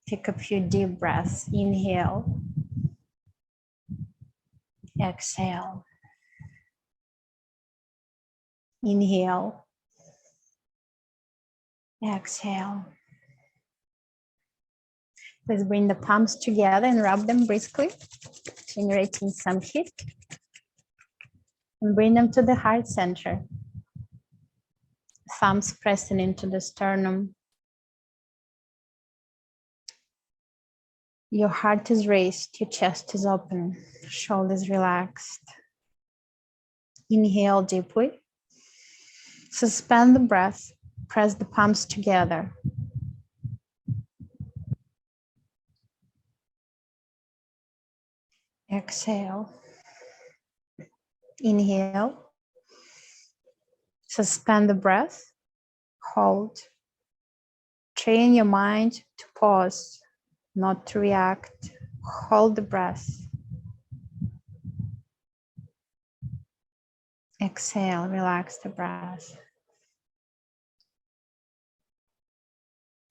Take a few deep breaths. Inhale, exhale. Inhale, exhale. Let's bring the palms together and rub them briskly, generating some heat. And bring them to the heart center. Thumbs pressing into the sternum. Your heart is raised, your chest is open, shoulders relaxed. Inhale deeply. Suspend the breath. Press the palms together. Exhale. Inhale. Suspend the breath. Hold. Train your mind to pause, not to react. Hold the breath. Exhale, relax the breath.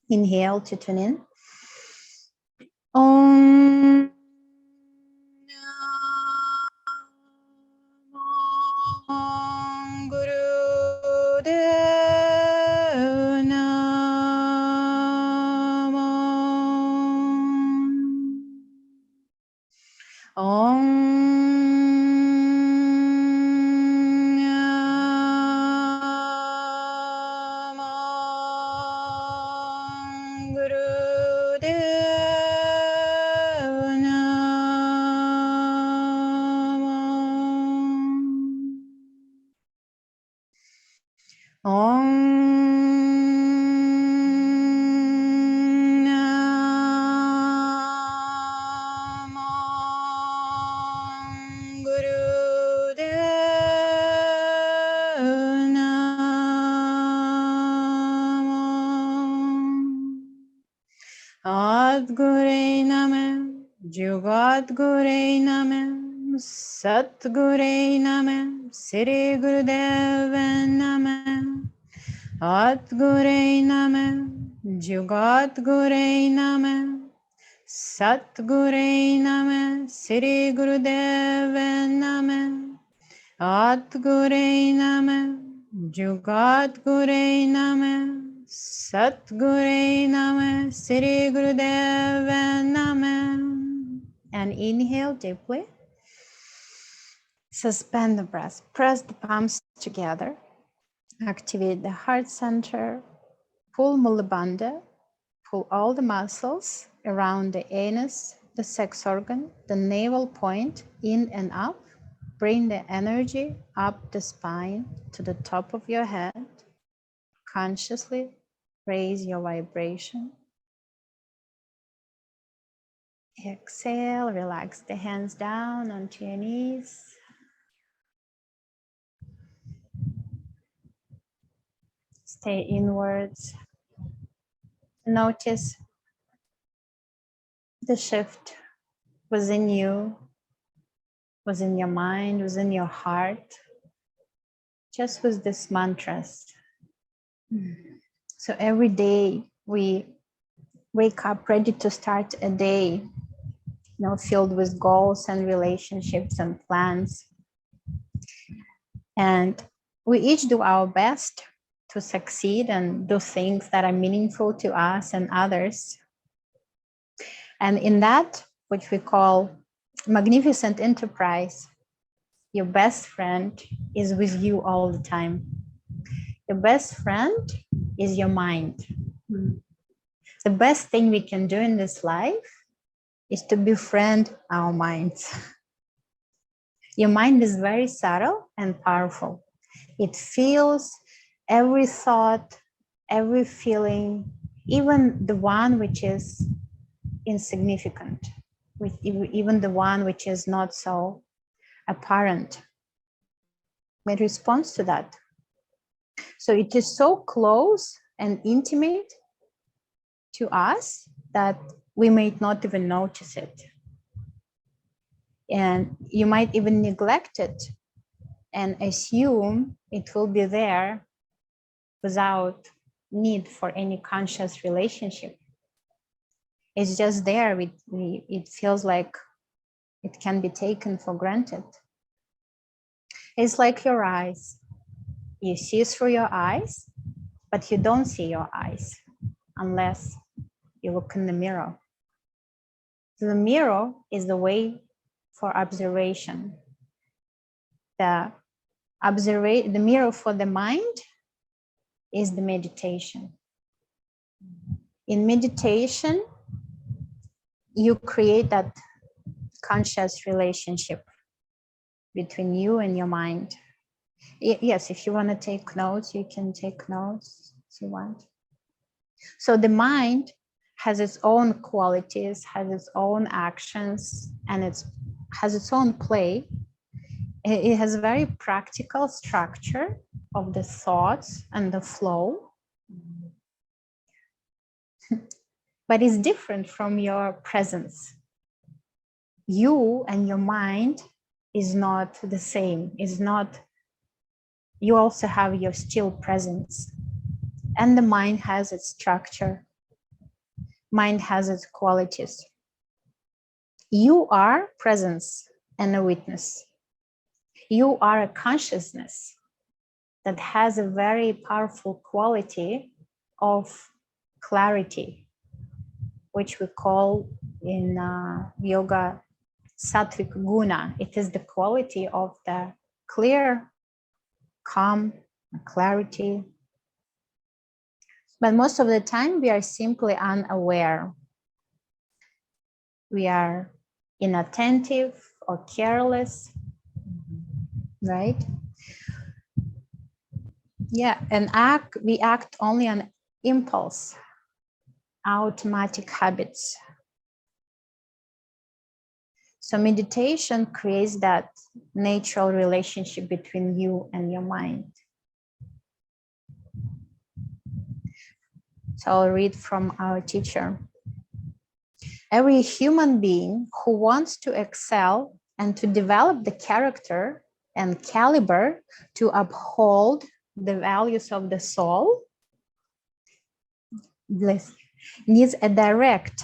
Inhale to tune in. Om. Adgurei Namah, Jugadgurei Namah, Satgurei Namah, Sri Gurudeva Namah, Adgurei Namah, Jugadgurei Namah, Satgurei Namah, Sri Gurudeva Namah, Adgurei Namah, Jugadgurei Namah, Satgurei Namah, Sri Gurudeva Namah. And inhale deeply. Suspend the breath. Press the palms together. Activate the heart center. Pull Mulabandha. Pull all the muscles around the anus, the sex organ, the navel point, in and up. Bring the energy up the spine to the top of your head. Consciously raise your vibration. Exhale, relax the hands down onto your knees. Stay inwards. Notice the shift within you, within your mind, within your heart, just with these mantras. So every day we wake up ready to start a day, filled with goals and relationships and plans. And we each do our best to succeed and do things that are meaningful to us and others. And in that, which we call magnificent enterprise, your best friend is with you all the time. Your best friend is your mind. The best thing we can do in this life is to befriend our minds. Your mind is very subtle and powerful. It feels every thought, every feeling, even the one which is insignificant, even the one which is not so apparent. It responds to that. So it is so close and intimate to us that we might not even notice it. And you might even neglect it and assume it will be there without need for any conscious relationship. It's just there. It feels like it can be taken for granted. It's like your eyes. You see through your eyes, but you don't see your eyes unless you look in the mirror. So the mirror is the way for observation. The mirror for the mind is the meditation. In meditation, you create that conscious relationship between you and your mind. Yes, if you want to take notes, you can take notes if you want. So the mind has its own qualities, has its own actions, and it has its own play. It has a very practical structure of the thoughts and the flow, but it's different from your presence. You and your mind is not the same. It's not, you also have your still presence, and the mind has its structure. Mind has its qualities. You are presence and a witness. You are a consciousness that has a very powerful quality of clarity, which we call in yoga sattvic guna. It is the quality of the clear, calm, clarity. But most of the time we are simply unaware. We are inattentive or careless, right? Yeah, and we act only on impulse, automatic habits. So meditation creates that natural relationship between you and your mind. So I'll read from our teacher. Every human being who wants to excel and to develop the character and caliber to uphold the values of the soul needs a direct,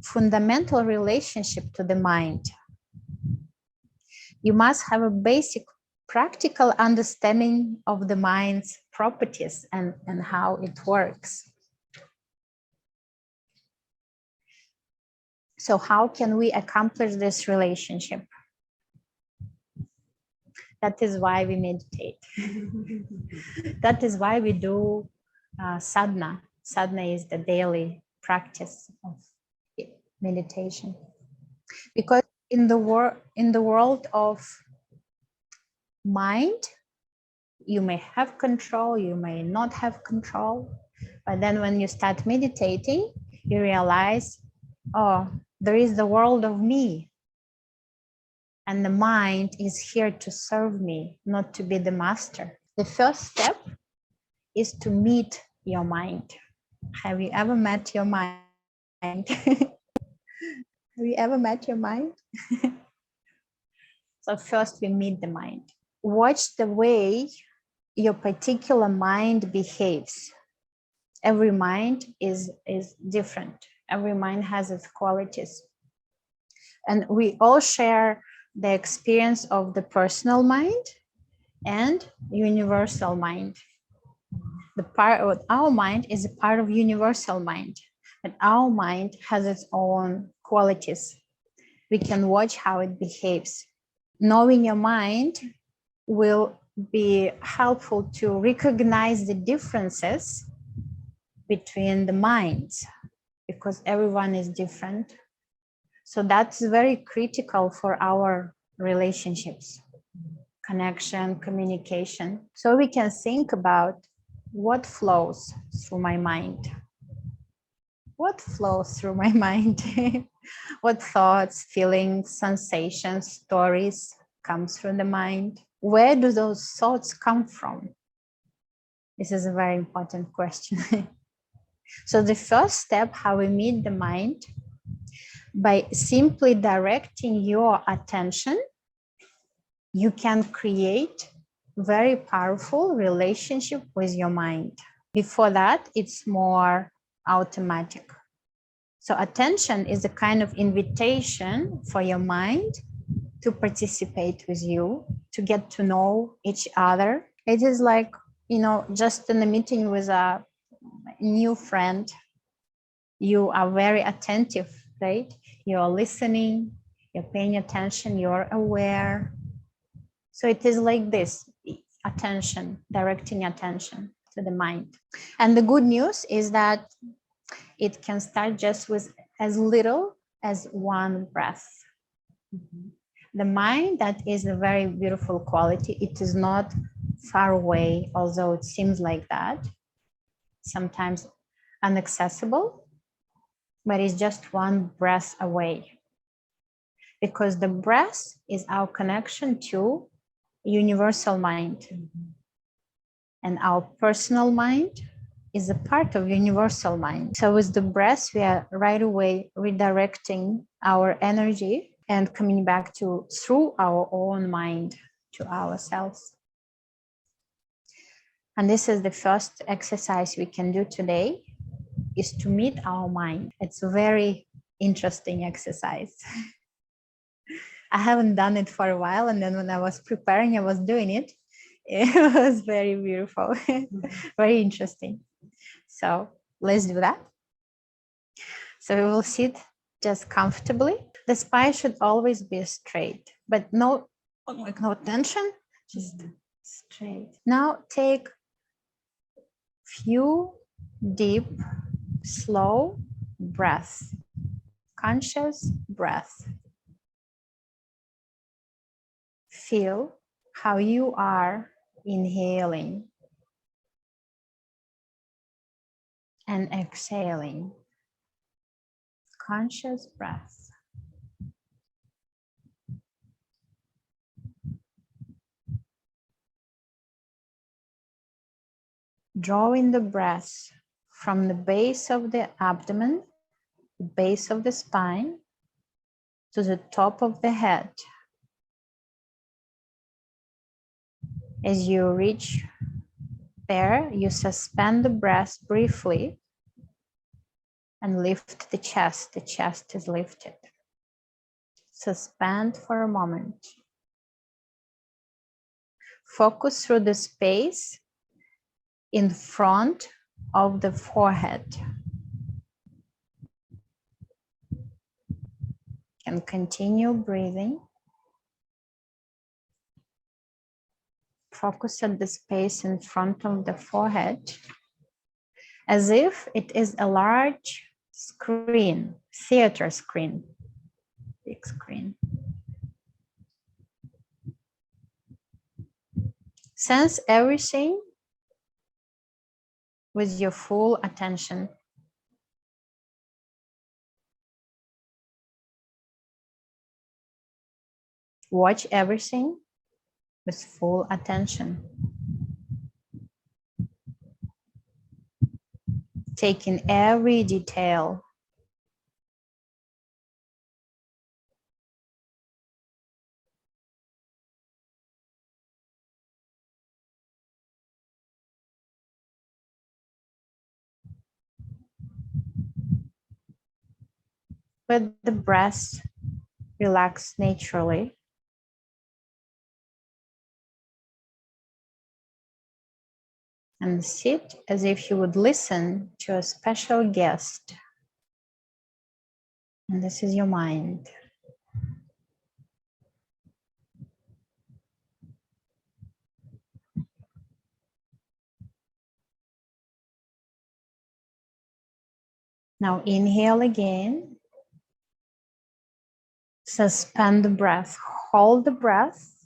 fundamental relationship to the mind. You must have a basic practical understanding of the mind's properties and how it works. So how can we accomplish this relationship? That is why we meditate. That is why we do sadhana. Sadhana is the daily practice of meditation. Because in the world of mind, you may have control, you may not have control. But then when you start meditating, you realize, oh, there is the world of me. And the mind is here to serve me, not to be the master. The first step is to meet your mind. Have you ever met your mind? Have you ever met your mind? So first we meet the mind. Watch the way your particular mind behaves. Every mind is different. Every mind has its qualities. And we all share the experience of the personal mind and universal mind. The part of our mind is a part of universal mind, but our mind has its own qualities. We can watch how it behaves. Knowing your mind will be helpful to recognize the differences between the minds, because everyone is different. So that's very critical for our relationships, connection, communication. So we can think about what flows through my mind. What flows through my mind? What thoughts, feelings, sensations, stories come through the mind? Where do those thoughts come from? This is a very important question. So the first step, how we meet the mind, by simply directing your attention, you can create very powerful relationship with your mind. Before that, it's more automatic. So attention is a kind of invitation for your mind to participate with you, to get to know each other. It is like, just in a meeting with a new friend, you are very attentive, right? You're listening, you're paying attention, you're aware. So it is like this attention, directing attention to the mind. And the good news is that it can start just with as little as one breath. The mind, that is a very beautiful quality. It is not far away, although it seems like that, sometimes inaccessible, but it's just one breath away. Because the breath is our connection to universal mind. And our personal mind is a part of universal mind. So with the breath, we are right away redirecting our energy and coming back to through our own mind to ourselves. And this is the first exercise we can do today, is to meet our mind. It's a very interesting exercise. I haven't done it for a while, and then when I was preparing, I was doing it. It was very beautiful, very interesting. So let's do that. So we will sit just comfortably. The spine should always be straight, but no tension, just straight. Now take few deep, slow breaths, conscious breath. Feel how you are inhaling and exhaling. Conscious breath. Drawing the breath from the base of the abdomen, the base of the spine, to the top of the head. As you reach there, you suspend the breath briefly and lift the chest. The chest is lifted. Suspend for a moment. Focus through the space in front of the forehead. And continue breathing. Focus at the space in front of the forehead as if it is a large screen, theater screen, big screen. Sense everything with your full attention. Watch everything with full attention. Take in every detail. Let the breath relax naturally. And sit as if you would listen to a special guest. And this is your mind. Now inhale again. Suspend the breath. Hold the breath.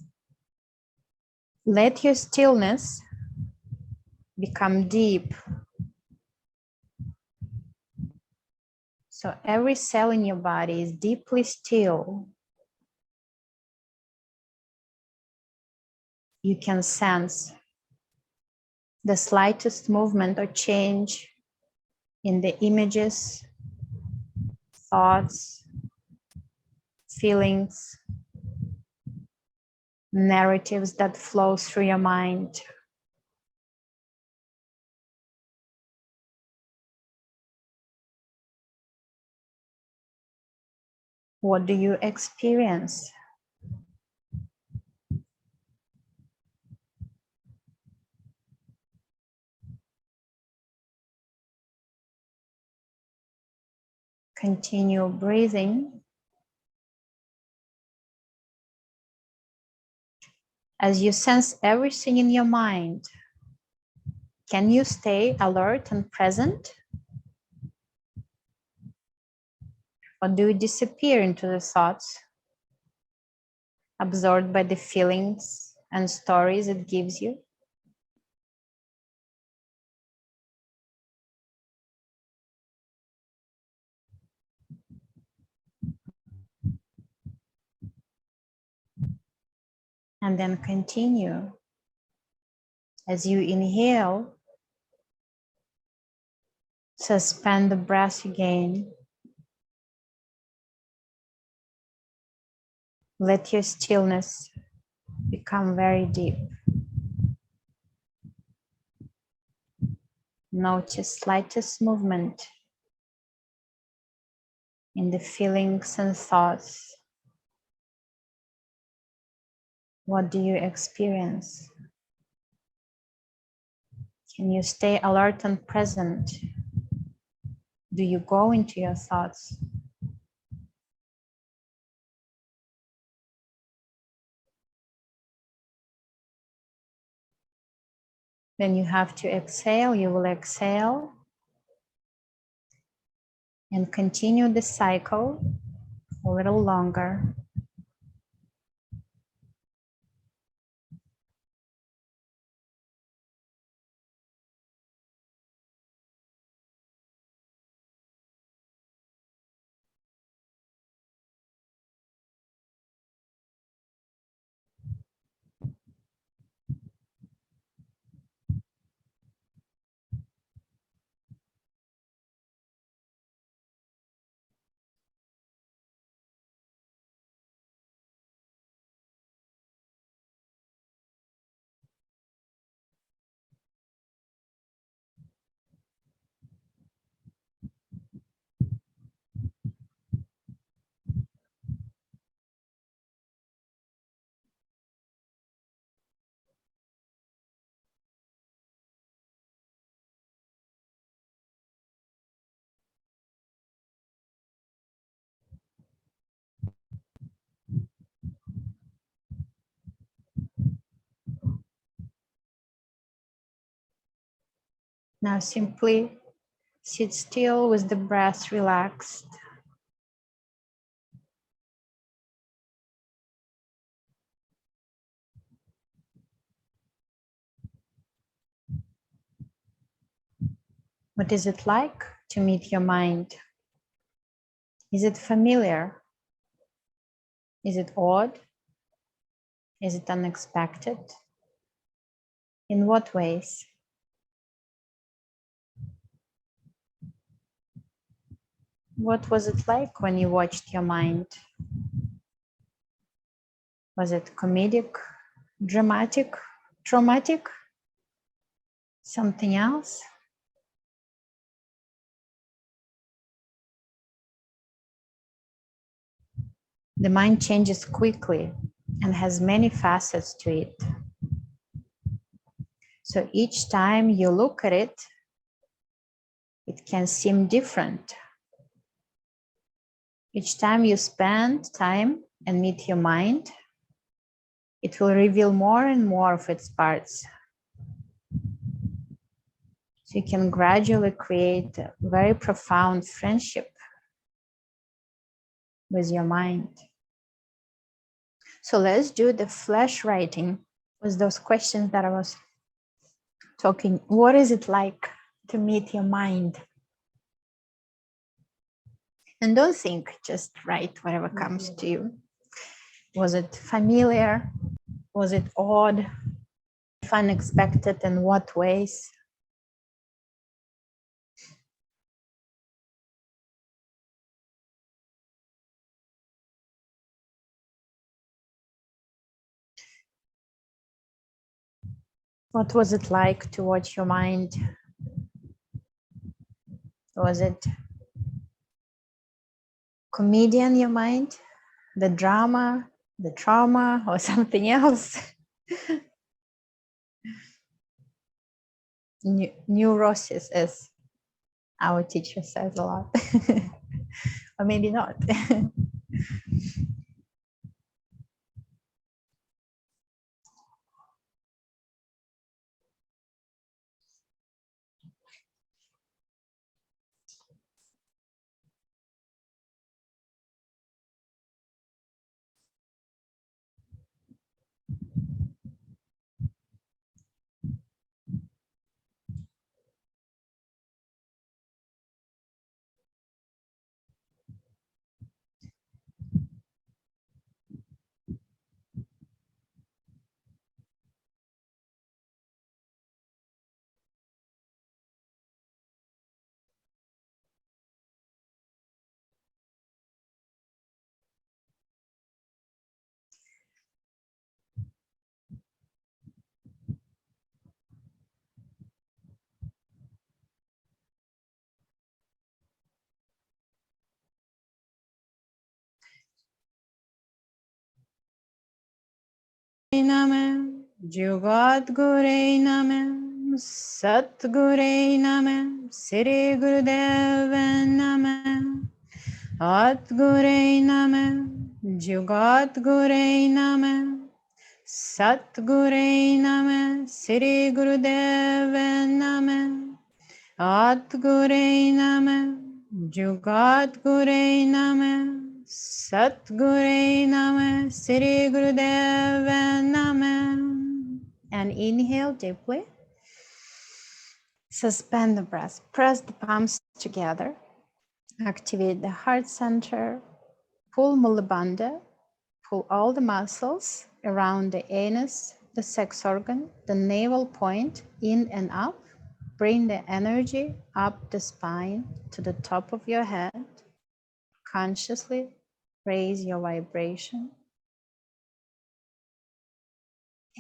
Let your stillness become deep. So every cell in your body is deeply still. You can sense the slightest movement or change in the images, thoughts, feelings, narratives that flow through your mind. What do you experience? Continue breathing. As you sense everything in your mind, can you stay alert and present? Or do you disappear into the thoughts, absorbed by the feelings and stories it gives you? And then continue. As you inhale, suspend the breath again. Let your stillness become very deep. Notice slightest movement in the feelings and thoughts. What do you experience? Can you stay alert and present? Do you go into your thoughts? When you have to exhale, you will exhale and continue the cycle a little longer. Now simply sit still with the breath relaxed. What is it like to meet your mind? Is it familiar? Is it odd? Is it unexpected? In what ways? What was it like when you watched your mind? Was it comedic, dramatic, traumatic? Something else? The mind changes quickly and has many facets to it. So each time you look at it, it can seem different. Each time you spend time and meet your mind, it will reveal more and more of its parts. So you can gradually create a very profound friendship with your mind. So let's do the flash writing with those questions that I was talking. What is it like to meet your mind? And don't think, just write whatever comes to you. Was it familiar? Was it odd? Unexpected? In what ways? What was it like to watch your mind? Was it comedian in your mind, the drama, the trauma, or something else. Neurosis, as our teacher says a lot, or maybe not. Name, Jugat Gure Name, Sat Gure Name, Sri Gurudev Name, At Gure Name, Jugat Gure Name, Sat Gure Name, Sri Gurudev Name, At Gure Name, Jugat Gure Name, Sat Gure Name, Sri Gurudev Name. And inhale deeply. Suspend the breath. Press the palms together. Activate the heart center. Pull Mulabandha. Pull all the muscles around the anus, the sex organ, the navel point in and up. Bring the energy up the spine to the top of your head. Consciously raise your vibration.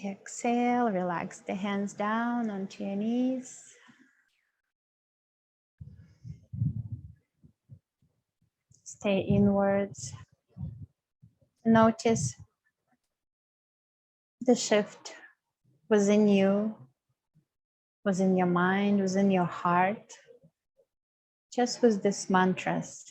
Exhale, relax the hands down onto your knees. Stay inwards. Notice the shift within you, within your mind, within your heart, just with these mantras.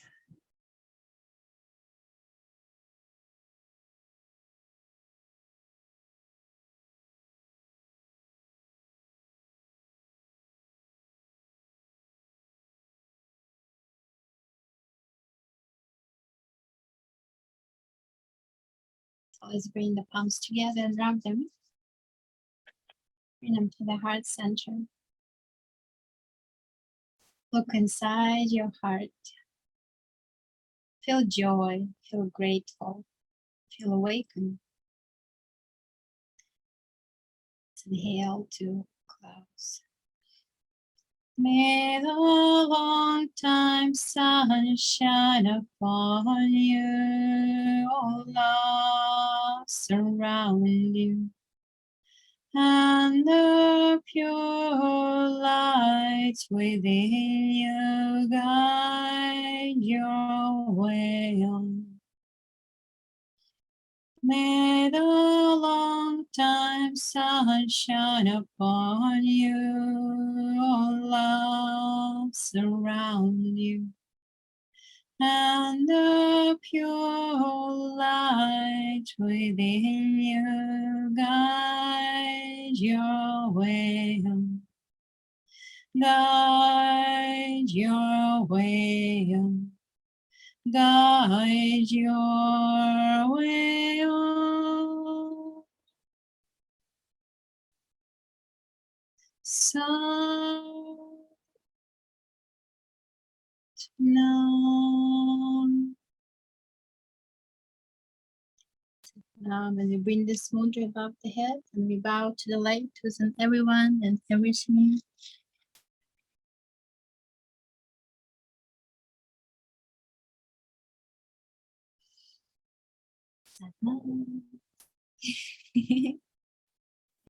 So let's bring the palms together and rub them. Bring them to the heart center. Look inside your heart. Feel joy, feel grateful, feel awakened. Inhale to close. May the long time sun shine upon you, all love surround you, and the pure light within you guide your way on. May the long time sun shine upon you, all love surround you, and the pure light within you guide your way on. Guide your way on. Guide your way on. Soft Nam. As we bring this mudra above the head and we bow to the light within everyone and everything.